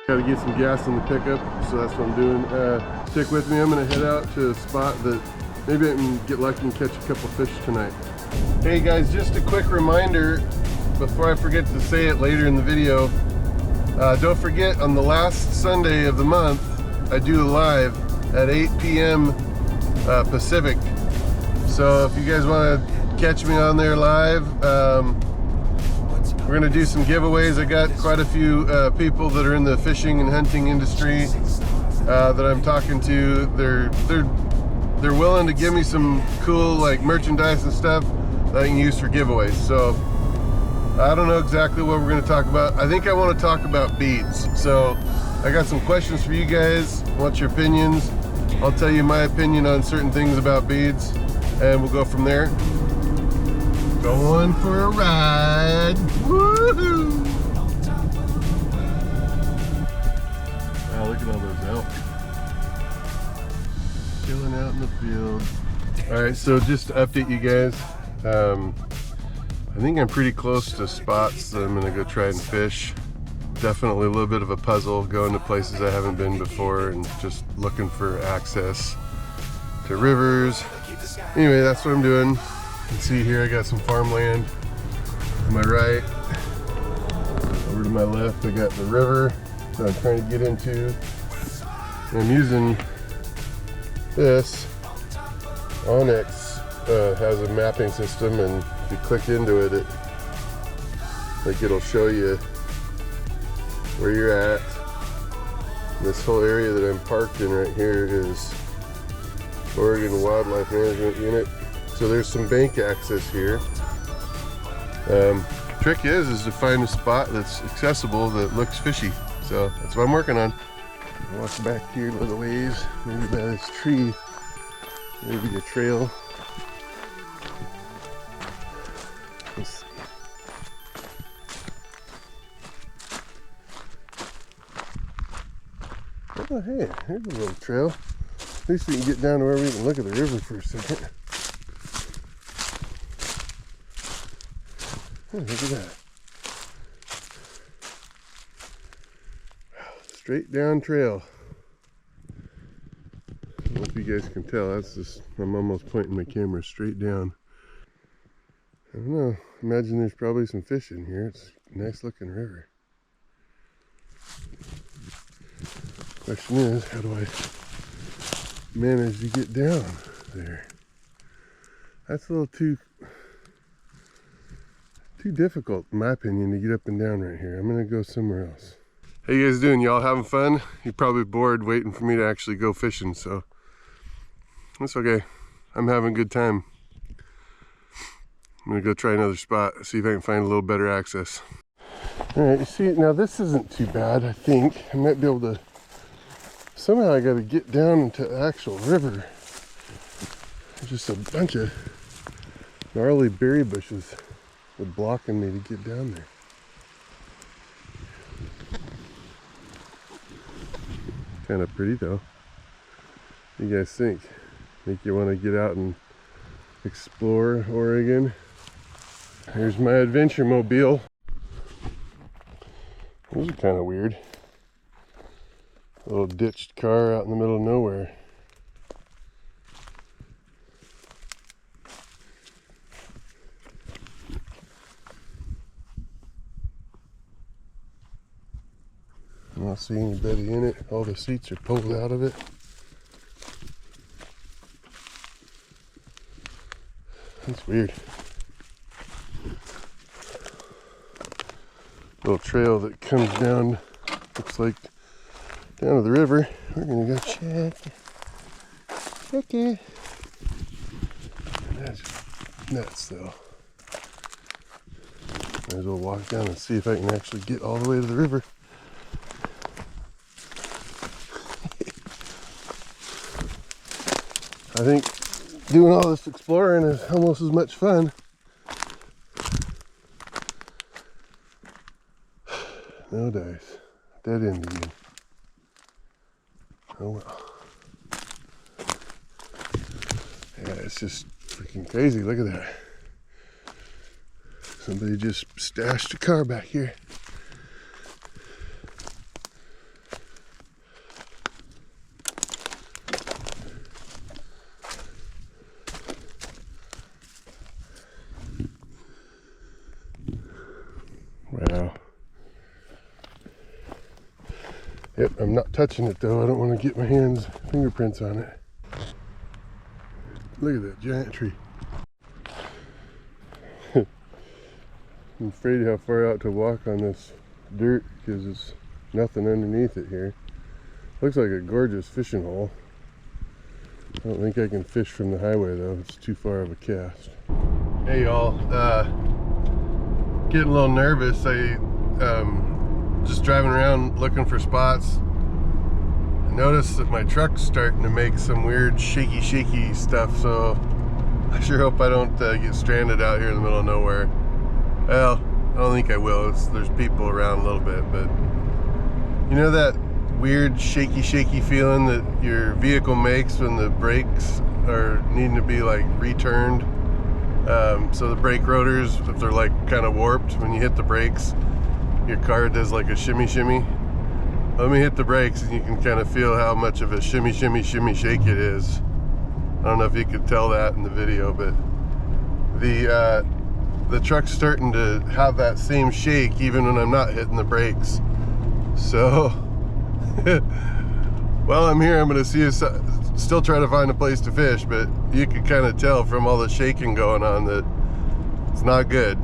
Gotta get some gas in the pickup, so that's what I'm doing. Stick with me, I'm gonna head out to a spot that maybe I can get lucky and catch a couple fish tonight. Hey guys, just a quick reminder before I forget to say it later in the video. Don't forget, on the last Sunday of the month, I do a live at 8 p.m. Pacific. So if you guys want to catch me on there live, we're gonna do some giveaways. I got quite a few people that are in the fishing and hunting industry that I'm talking to. They're willing to give me some cool like merchandise and stuff that I can use for giveaways. So I don't know exactly what we're gonna talk about. I think I want to talk about beads. So I got some questions for you guys. What's your opinions? I'll tell you my opinion on certain things about beads, and we'll go from there. Going for a ride. Woohoo! Wow, look at all those elk. Chilling out in the field. Alright, so just to update you guys, I think I'm pretty close to spots that I'm gonna go try and fish. Definitely a little bit of a puzzle going to places I haven't been before and just looking for access to rivers. Anyway, that's what I'm doing. You can see here I got some farmland to my right. Over to my left I got the river that I'm trying to get into. And I'm using this. Onyx has a mapping system, and if you click into it, it'll show you where you're at. This whole area that I'm parked in right here is Oregon Wildlife Management Unit. So there's some bank access here. Trick is to find a spot that's accessible that looks fishy. So that's what I'm working on. Walk back here a little ways, maybe by this tree, maybe a trail. Let's see. Oh hey, here's a little trail. At least we can get down to where we can look at the river for a second. Oh, look at that. Straight down trail. I don't know if you guys can tell, that's just, I'm almost pointing my camera straight down. I don't know, imagine there's probably some fish in here. It's a nice looking river. Question is, how do I manage to get down there? That's a little too difficult, in my opinion, to get up and down right here. I'm gonna go somewhere else. How you guys doing? Y'all having fun? You're probably bored waiting for me to actually go fishing, so that's okay. I'm having a good time. I'm gonna go try another spot, see if I can find a little better access. All right, you see, now this isn't too bad, I think. I might be able to, somehow I gotta get down into the actual river. There's just a bunch of gnarly berry bushes blocking me to get down there. Kind of pretty though. What do you guys think? Think you want to get out and explore Oregon? Here's my adventure mobile. These are kind of weird. A little ditched car out in the middle of nowhere. I don't see anybody in it. All the seats are pulled out of it. That's weird. Little trail that comes down, looks like down to the river. We're gonna go check it. That's nuts though. Might as well walk down and see if I can actually get all the way to the river. I think doing all this exploring is almost as much fun. No dice. Dead end again. Oh well. Yeah, it's just freaking crazy. Look at that. Somebody just stashed a car back here. Yep, I'm not touching it though. I don't want to get my fingerprints on it. Look at that giant tree. I'm afraid how far out to walk on this dirt because there's nothing underneath it here. Looks like a gorgeous fishing hole. I don't think I can fish from the highway though. It's too far of a cast. Hey y'all, getting a little nervous. I just driving around looking for spots. I noticed that my truck's starting to make some weird shaky stuff, so I sure hope I don't get stranded out here in the middle of nowhere. Well, I don't think I will. There's people around a little bit, but you know that weird shaky feeling that your vehicle makes when the brakes are needing to be like returned? So the brake rotors, if they're like kind of warped, when you hit the brakes, your car does like a shimmy. Let me hit the brakes and you can kind of feel how much of a shimmy shake it is. I don't know if you could tell that in the video, but the truck's starting to have that same shake even when I'm not hitting the brakes. So while I'm here, I'm going to see if still try to find a place to fish, but you can kind of tell from all the shaking going on that it's not good.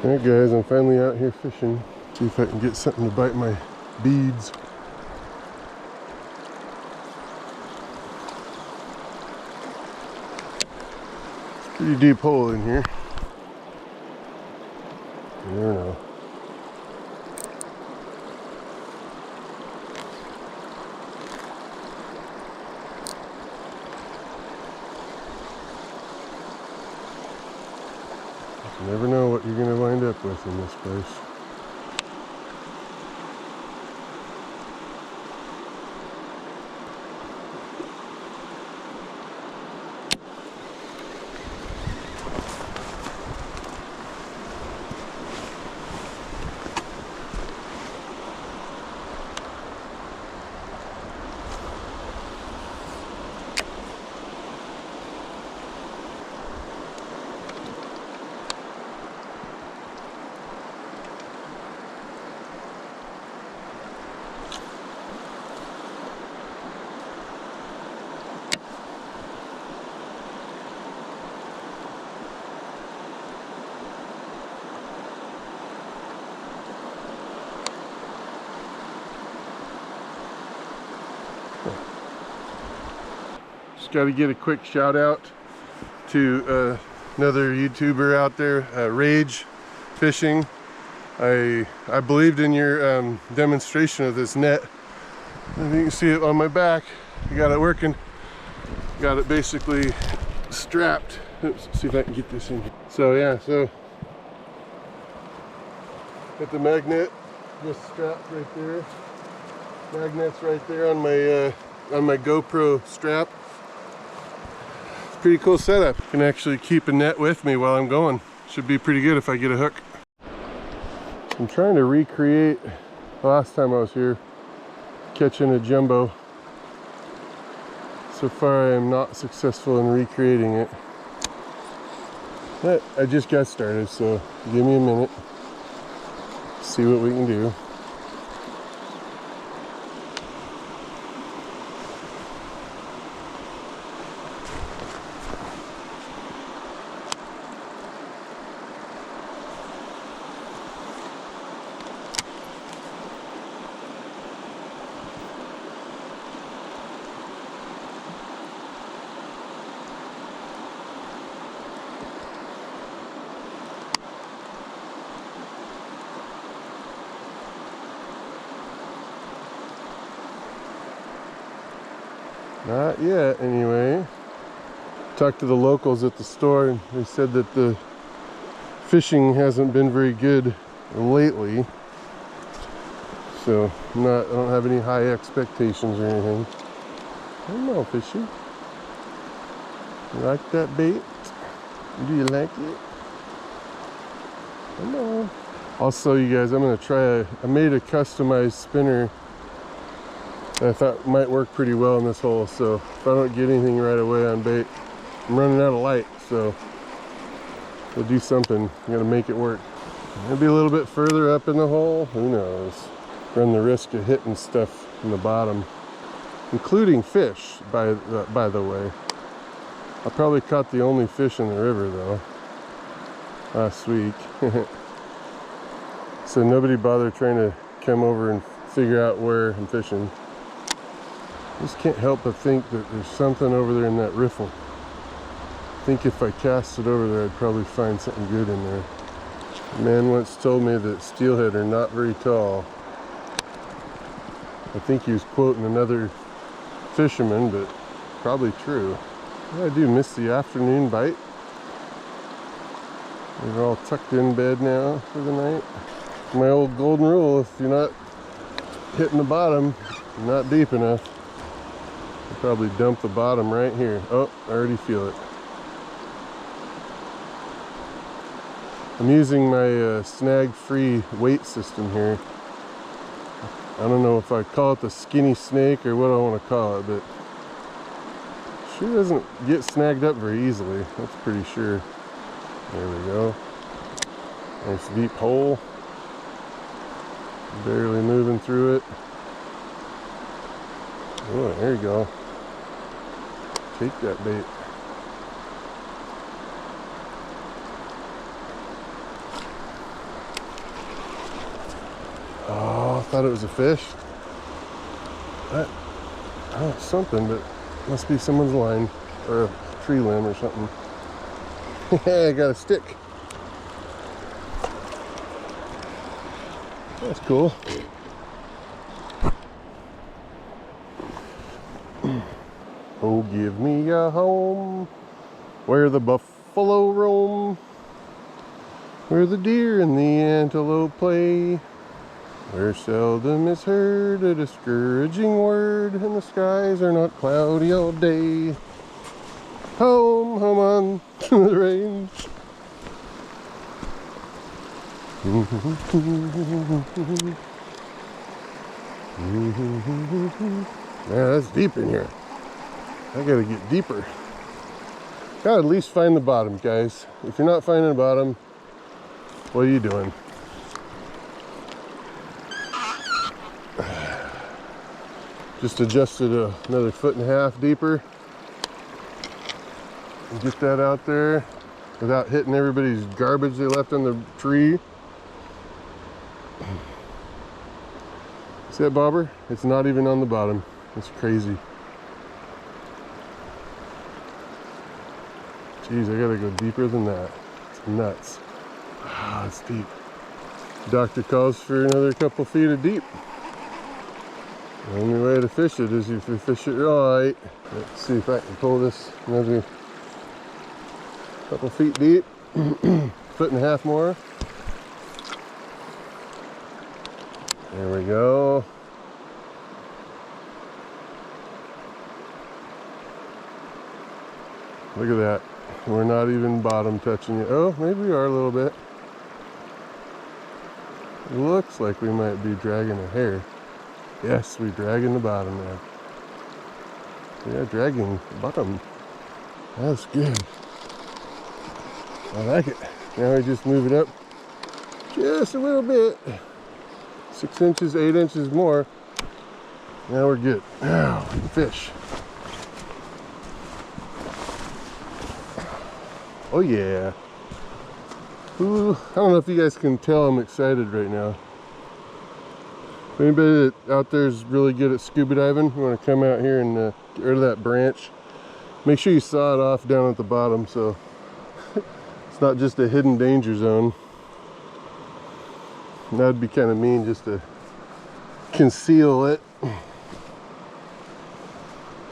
Alright guys, I'm finally out here fishing. See if I can get something to bite my beads. Pretty deep hole in here. You never know. You never know what you're going to wind up with in this place. Got to get a quick shout out to another YouTuber out there, Rage Fishing. I believed in your demonstration of this net. And you can see it on my back. I got it working. Got it basically strapped. Oops, see if I can get this in here. So yeah, so got the magnet just strapped right there. Magnet's right there on my GoPro strap. Pretty cool setup. Can actually keep a net with me while I'm going. Should be pretty good if I get a hook. I'm trying to recreate the last time I was here catching a jumbo. So far I am not successful in recreating it. But I just got started, so give me a minute. See what we can do. Not yet, anyway. Talked to the locals at the store and they said that the fishing hasn't been very good lately. So I don't have any high expectations or anything. I don't know, fishy. You like that bait? Do you like it? Come on. Also, you guys, I'm gonna try I made a customized spinner that I thought might work pretty well in this hole. So if I don't get anything right away on bait, I'm running out of light, so we'll do something. I'm gonna make it work. Maybe a little bit further up in the hole, who knows. run the risk of hitting stuff in the bottom, including fish, by the way. I probably caught the only fish in the river though last week. So nobody bothered trying to come over and figure out where I'm fishing. Just can't help but think that there's something over there in that riffle. I think if I cast it over there, I'd probably find something good in there. A man once told me that steelhead are not very tall. I think he was quoting another fisherman, but probably true. Yeah, I do miss the afternoon bite. We're all tucked in bed now for the night. My old golden rule, if you're not hitting the bottom, you're not deep enough. I'll probably dump the bottom right here. Oh, I already feel it. I'm using my Snag free weight system here. I don't know if I call it the skinny snake or what I want to call it, but sure doesn't get snagged up very easily. That's pretty sure. There we go. Nice deep hole. Barely moving through it. Oh, there you go. Take that bait. Oh, I thought it was a fish. Oh, something, but must be someone's line or a tree limb or something. I got a stick. That's cool. Oh, give me a home where the buffalo roam, where the deer and the antelope play, where seldom is heard a discouraging word, and the skies are not cloudy all day. Home, home on the range. Yeah, that's deep in here. I gotta get deeper. Gotta at least find the bottom, guys. If you're not finding the bottom, what are you doing? Just adjusted another 1.5 feet deeper. And get that out there without hitting everybody's garbage they left on the tree. See that bobber? It's not even on the bottom. It's crazy. Jeez, I gotta go deeper than that. It's nuts. Ah, it's deep. Doctor calls for another couple feet of deep. The only way to fish it is if you fish it right. Let's see if I can pull this another couple feet deep. 1.5 feet more. There we go. Look at that. We're not even bottom touching it. Oh, maybe we are a little bit. Looks like we might be dragging a hair. Yes, we're dragging the bottom now. Yeah, dragging the bottom. That's good. I like it. Now we just move it up just a little bit. 6 inches, 8 inches more. Now we're good. Now, fish. Oh yeah. Ooh, I don't know if you guys can tell I'm excited right now. If anybody that out there is really good at scuba diving, you want to come out here and get rid of that branch, make sure you saw it off down at the bottom so it's not just a hidden danger zone. That'd be kind of mean just to conceal it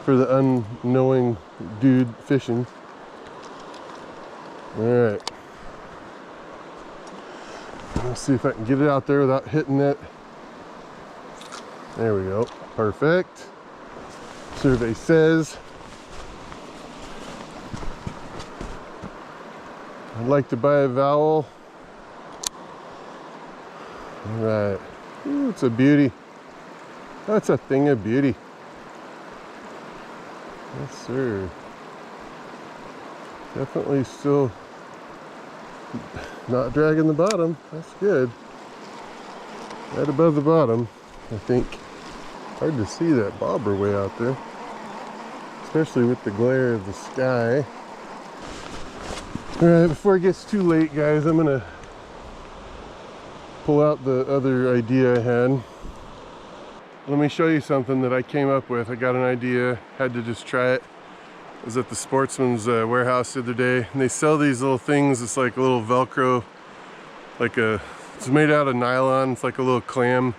for the unknowing dude fishing. Alright. Let's see if I can get it out there without hitting it. There we go. Perfect. Survey says. I'd like to buy a vowel. Alright. Ooh, it's a beauty. That's a thing of beauty. Yes, sir. Definitely still not dragging the bottom. That's good. Right above the bottom. I think. Hard to see that bobber way out there, especially with the glare of the sky. All right, before it gets too late, guys, I'm gonna pull out the other idea I had. Let me show you something that I came up with. I got an idea, had to just try it. I was at the Sportsman's warehouse the other day, and they sell these little things. It's like a little Velcro, it's made out of nylon. It's like a little clam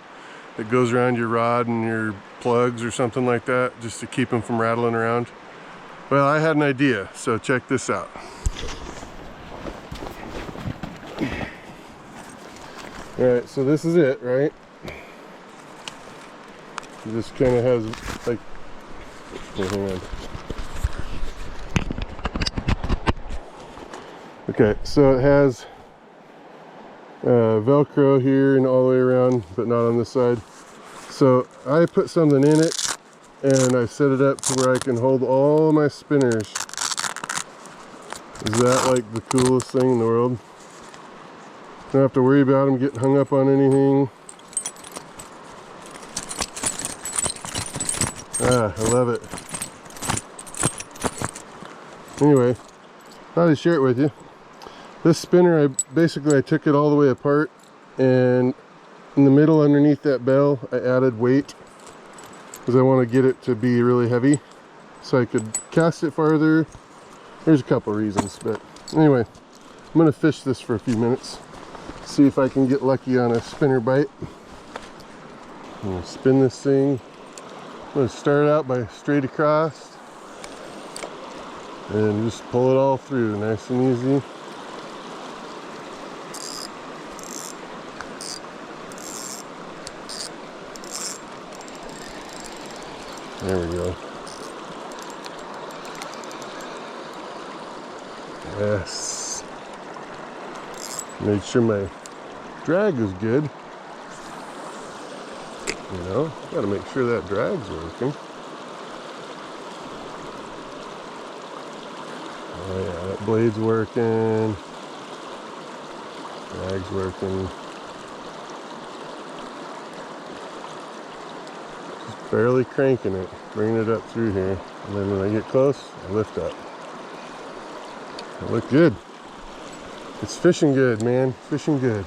that goes around your rod and your plugs or something like that, just to keep them from rattling around. Well, I had an idea, so check this out. All right, so this is it, right? It just kind of has like, oh, hang on. Okay, so it has Velcro here and all the way around, but not on this side. So I put something in it and I set it up to where I can hold all my spinners. Is that like the coolest thing in the world? Don't have to worry about them getting hung up on anything. Ah, I love it. Anyway, thought I'd share it with you. This spinner, I took it all the way apart, and in the middle underneath that bell I added weight because I want to get it to be really heavy so I could cast it farther. There's a couple reasons, but anyway, I'm going to fish this for a few minutes, see if I can get lucky on a spinner bite. I'm going to spin this thing. I'm going to start out by straight across and just pull it all through nice and easy. There we go. Yes. Made sure my drag is good. You know, gotta make sure that drag's working. Oh yeah, that blade's working. Drag's working. Just barely cranking it, bringing it up through here. And then when I get close, I lift up. It looked good. It's fishing good, man. Fishing good.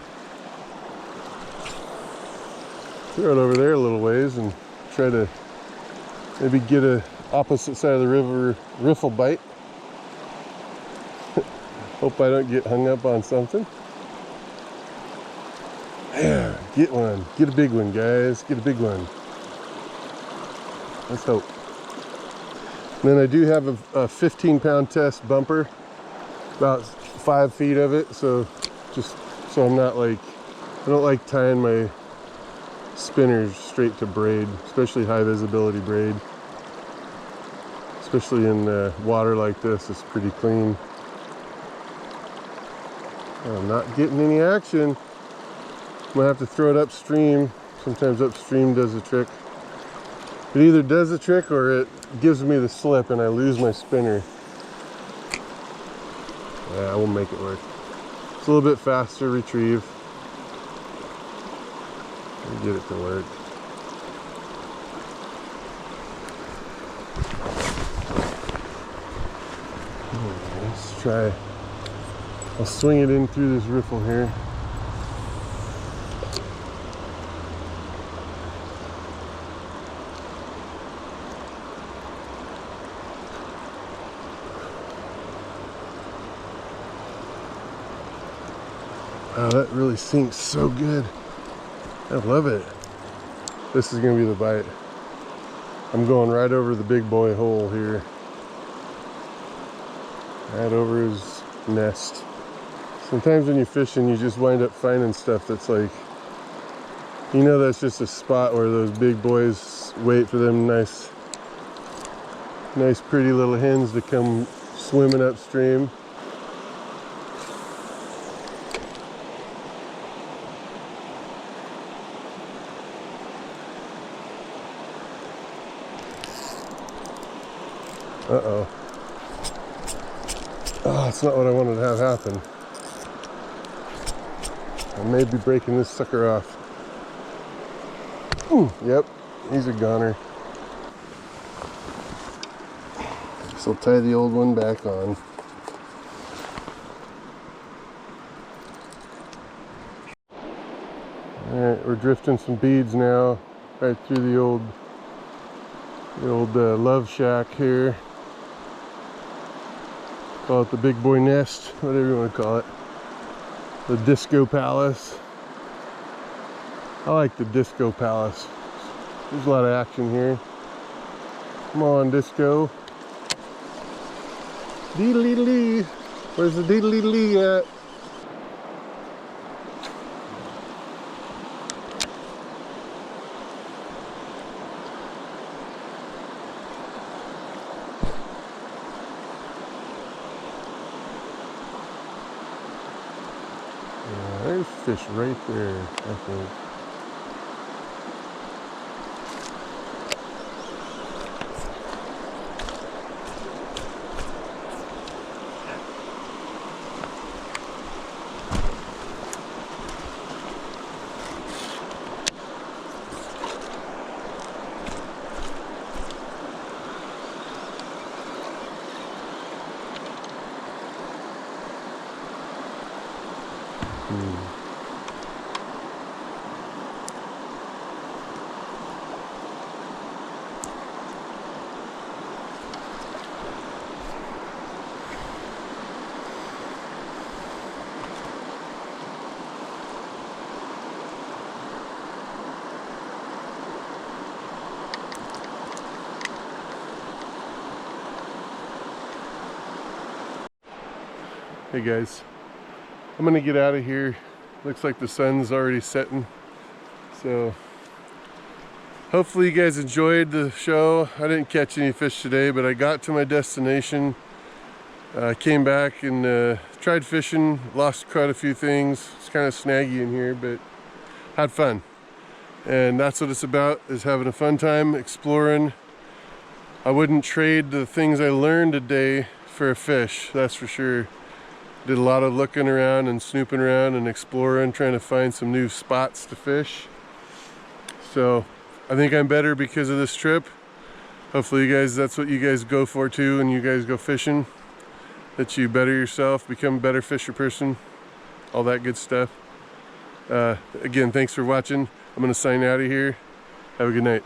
Throw it over there a little ways and try to maybe get a opposite side of the river riffle bite. Hope I don't get hung up on something. Yeah, get one. Get a big one, guys. Get a big one. Let's hope. And then I do have a 15-pound test bumper, about 5 feet of it, so just so I'm not like, I don't like tying my spinners straight to braid, especially high visibility braid, especially in water like this. It's pretty clean. I'm not getting any action. I'm gonna have to throw it upstream. Sometimes upstream does the trick. It either does the trick or it gives me the slip and I lose my spinner. Yeah, I will make it work. It's a little bit faster retrieve. Get it to work. Let's try. I'll swing it in through this riffle here. Oh, that really sinks so good. I love it. This is gonna be the bite. I'm going right over the big boy hole here. Right over his nest. Sometimes when you're fishing, you just wind up finding stuff that's like, you know, that's just a spot where those big boys wait for them nice pretty little hens to come swimming upstream. Uh-oh. Oh, that's not what I wanted to have happen. I may be breaking this sucker off. Yep, he's a goner. So I'll tie the old one back on. Alright, we're drifting some beads now, right through the old love shack here. Call it the big boy nest, whatever you want to call it. The disco palace. I like the disco palace. There's a lot of action here. Come on, disco. Deedly-dee. Where's the deedly-dee at? Yeah, there's fish right there, I think. Hey guys, I'm gonna get out of here. Looks like the sun's already setting, so hopefully you guys enjoyed the show. I didn't catch any fish today, but I got to my destination. Came back and tried fishing, lost quite a few things. It's kind of snaggy in here, but had fun. And that's what it's about, is having a fun time exploring. I wouldn't trade the things I learned today for a fish, that's for sure. Did a lot of looking around and snooping around and exploring, trying to find some new spots to fish. So I think I'm better because of this trip. Hopefully you guys, that's what you guys go for too, and you guys go fishing. That you better yourself, become a better fisher person, all that good stuff. Again, thanks for watching. I'm gonna sign out of here. Have a good night.